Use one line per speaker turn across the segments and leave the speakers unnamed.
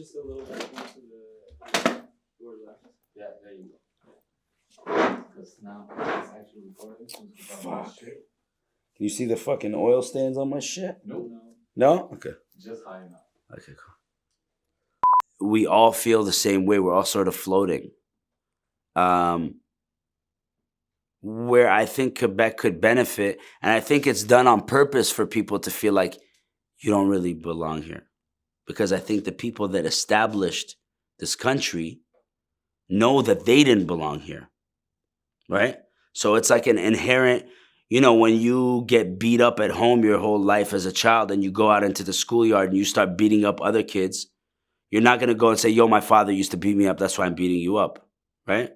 just a little bit more to the door left.
Yeah, there you go. Because now it's actually recording.
Fuck. Can you see the fucking oil stains on my shit?
Nope.
No? Okay.
Just high enough.
Okay, cool. We all feel the same way. We're all sort of floating. Where I think Quebec could benefit, and I think it's done on purpose for people to feel like you don't really belong here. Because I think the people that established this country know that they didn't belong here, right? So it's like an inherent, when you get beat up at home your whole life as a child and you go out into the schoolyard and you start beating up other kids, you're not going to go and say, yo, my father used to beat me up, that's why I'm beating you up, right?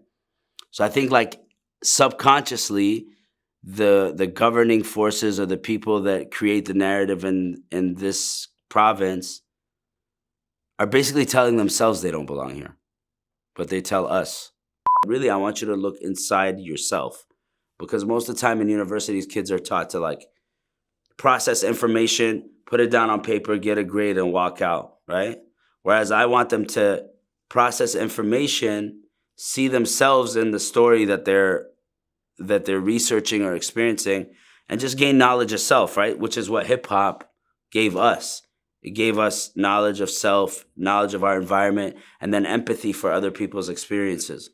So I think like subconsciously, the governing forces or the people that create the narrative in this province are basically telling themselves they don't belong here, but they tell us. Really, I want you to look inside yourself, because most of the time in universities, kids are taught to like process information, put it down on paper, get a grade, and walk out, right? Whereas I want them to process information, see themselves in the story that they're researching or experiencing, and just gain knowledge of self, right? Which is what hip hop gave us. It gave us knowledge of self, knowledge of our environment, and then empathy for other people's experiences,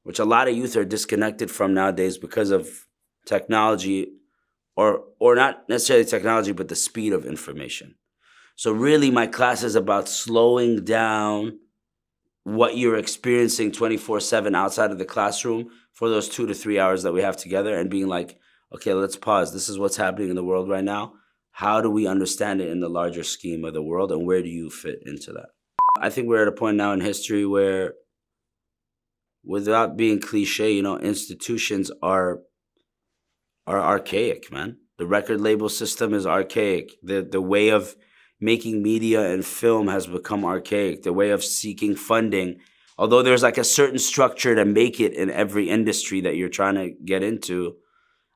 which a lot of youth are disconnected from nowadays because of technology, or not necessarily technology, but the speed of information. So really, my class is about slowing down what you're experiencing 24/7 outside of the classroom for those 2 to 3 hours that we have together, and being like, okay, let's pause. This is what's happening in the world right now. How do we understand it in the larger scheme of the world, and where do you fit into that? I think we're at a point now in history where, without being cliche, institutions are archaic, man. The record label system is archaic. The way of making media and film has become archaic. The way of seeking funding, although there's like a certain structure to make it in every industry that you're trying to get into,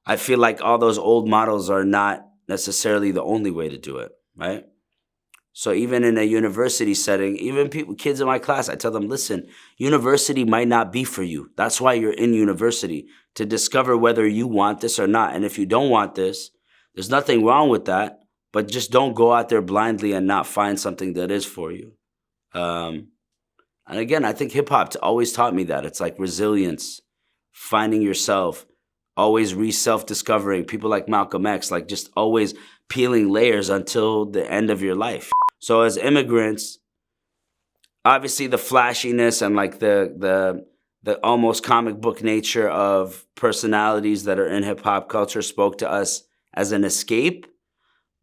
I feel like all those old models are not necessarily the only way to do it, right? So even in a university setting, even kids in my class, I tell them, listen, university might not be for you. That's why you're in university, to discover whether you want this or not. And if you don't want this, there's nothing wrong with that, but just don't go out there blindly and not find something that is for you. And again, I think hip hop always taught me that. It's like resilience, finding yourself, always self-discovering. People like Malcolm X, like just always peeling layers until the end of your life. So as immigrants, obviously the flashiness and like the almost comic book nature of personalities that are in hip hop culture spoke to us as an escape.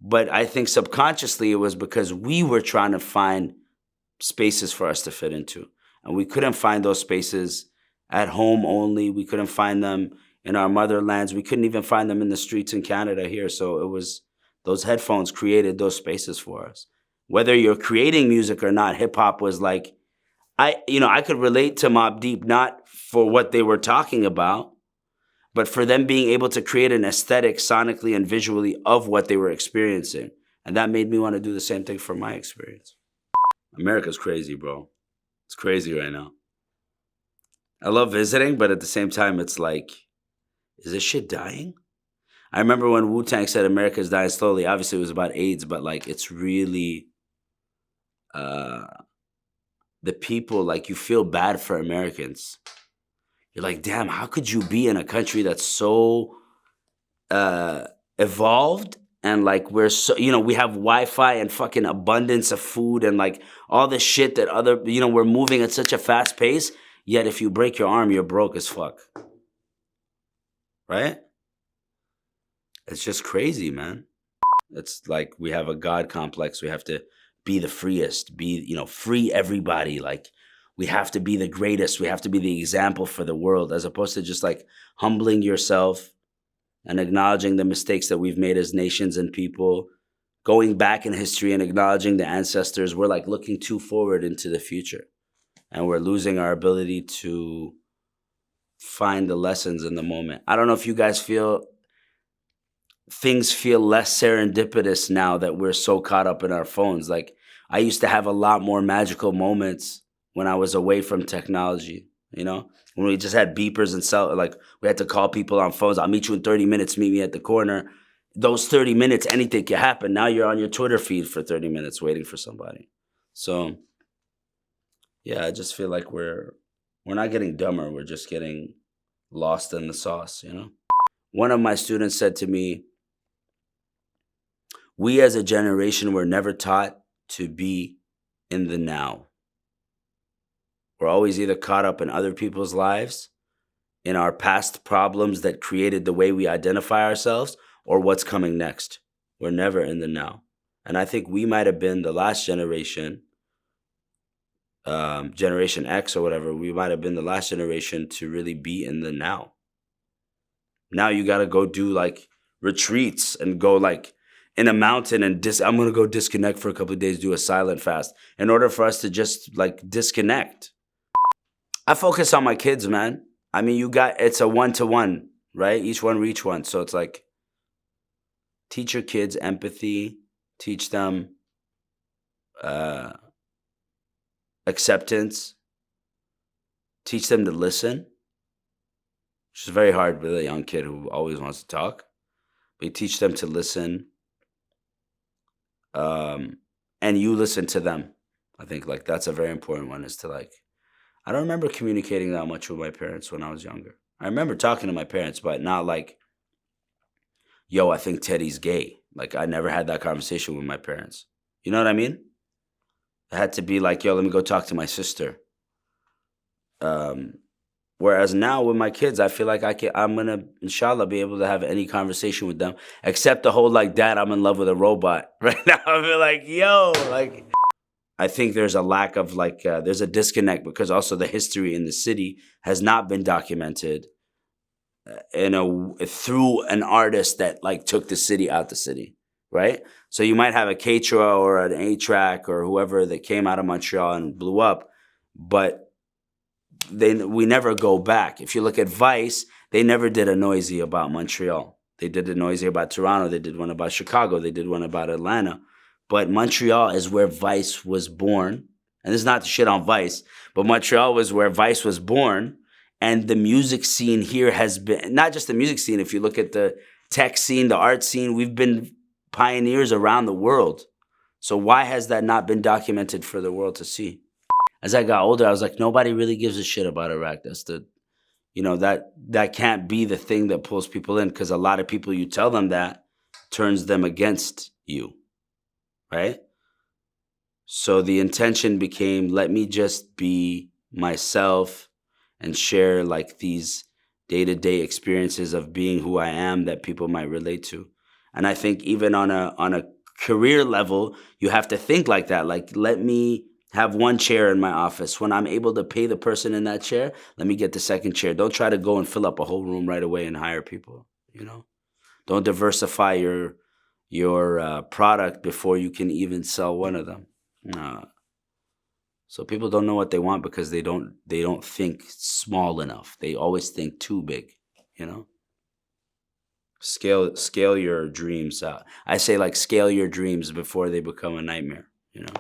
But I think subconsciously it was because we were trying to find spaces for us to fit into. And we couldn't find those spaces at home only. We couldn't find them in our motherlands. We couldn't even find them in the streets in Canada here. So it was, those headphones created those spaces for us. Whether you're creating music or not, hip hop was like, I could relate to Mobb Deep, not for what they were talking about, but for them being able to create an aesthetic sonically and visually of what they were experiencing. And that made me want to do the same thing for my experience. America's crazy, bro. It's crazy right now. I love visiting, but at the same time, it's like, is this shit dying? I remember when Wu-Tang said America's dying slowly. Obviously, it was about AIDS, but like, it's really, the people, like, you feel bad for Americans. You're like, damn, how could you be in a country that's so evolved, and like we're so, we have Wi-Fi and fucking abundance of food and like all the shit that we're moving at such a fast pace, yet if you break your arm, you're broke as fuck. Right? It's just crazy, man. It's like we have a God complex. We have to be the freest, free everybody. Like, we have to be the greatest. We have to be the example for the world, as opposed to just like humbling yourself and acknowledging the mistakes that we've made as nations and people, going back in history and acknowledging the ancestors. We're like looking too forward into the future, and we're losing our ability to find the lessons in the moment. I don't know if you guys feel things feel less serendipitous now that we're so caught up in our phones. Like, I used to have a lot more magical moments when I was away from technology, you know? When we just had beepers and like we had to call people on phones. I'll meet you in 30 minutes, meet me at the corner. Those 30 minutes, anything can happen. Now you're on your Twitter feed for 30 minutes waiting for somebody. So yeah, I just feel like we're not getting dumber. We're just getting lost in the sauce, you know? One of my students said to me, we as a generation were never taught to be in the now. We're always either caught up in other people's lives, in our past problems that created the way we identify ourselves, or what's coming next. We're never in the now. And I think we might have been the last generation, Generation X or whatever, we might have been the last generation to really be in the now. Now you got to go do like retreats and go like in a mountain and I'm going to go disconnect for a couple of days, do a silent fast in order for us to just like disconnect. I focus on my kids, man. I mean, it's a 1-to-1, right? Each one reach one. So it's like, teach your kids empathy, teach them acceptance, teach them to listen, which is very hard with a young kid who always wants to talk. But you teach them to listen, and you listen to them. I think like that's a very important one, is to like, I don't remember communicating that much with my parents when I was younger. I remember talking to my parents, but not like, yo, I think Teddy's gay. Like I never had that conversation with my parents. You know what I mean? It had to be like, yo, let me go talk to my sister. Whereas now with my kids, I feel like I'm going to, inshallah, be able to have any conversation with them, except the whole like, dad, I'm in love with a robot. Right now, I feel like, yo, like, I think there's a lack of like, there's a disconnect because also the history in the city has not been documented through an artist that like took the city out the city, right? So you might have a Ketra or an A-Track or whoever that came out of Montreal and blew up, but we never go back. If you look at Vice, they never did a noisy about Montreal. They did a noisy about Toronto. They did one about Chicago. They did one about Atlanta. But Montreal is where Vice was born. And this is not to shit on Vice, but Montreal was where Vice was born. And the music scene here has been, not just the music scene, if you look at the tech scene, the art scene, we've been pioneers around the world. So why has that not been documented for the world to see? As I got older, I was like, nobody really gives a shit about Iraq. That's that can't be the thing that pulls people in, because a lot of people, you tell them that, turns them against you, right? So the intention became, let me just be myself and share like these day-to-day experiences of being who I am that people might relate to. And I think even on a career level, you have to think like that. Like, let me have one chair in my office. When I'm able to pay the person in that chair, let me get the second chair. Don't try to go and fill up a whole room right away and hire people, you know? Don't diversify your product before you can even sell one of them. So people don't know what they want because they don't think small enough. They always think too big, you know? Scale your dreams out. I say like scale your dreams before they become a nightmare, you know?